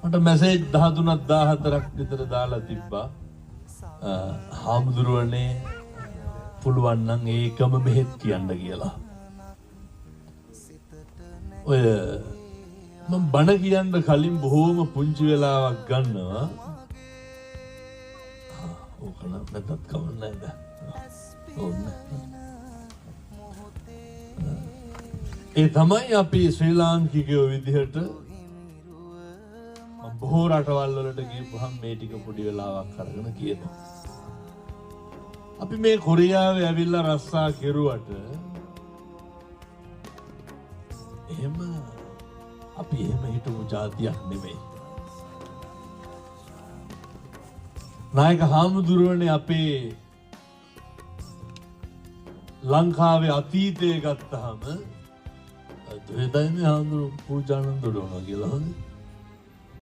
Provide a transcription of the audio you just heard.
මට මැසේජ් 13ක් 14ක් විතර දාලා තිබ්බා. හාමුදුරුවනේ පුළුවන් නම් ඒකම බෙහෙත් කියන්න කියලා. ඔය මම බණ කියන්න කලින් බොහෝම පුංචි වෙලාවක් ගන්නවා. ඕක නම් නැතත් කවන්නේ නැහැ. ඒ තමයි අපි ශ්‍රී ලාංකිකයෝ විදිහට බොහෝ රටවල් වලට ගිහුවහම මේ ටික පොඩි වෙලාවක් අරගෙන කියනවා. අපි මේ කොරියාවේ ඇවිල්ලා රස්සා කෙරුවට එහෙම අපි එහෙම හිටපු જાතියක් නෙමෙයි. නායක හාමුදුරුවනේ අපේ ලංකාවේ අතීතය ගත්තාම දෙවියන්ගේ හාමුදුරුවෝ පූජානන්ද දොඩවනවා කියලා හොඳ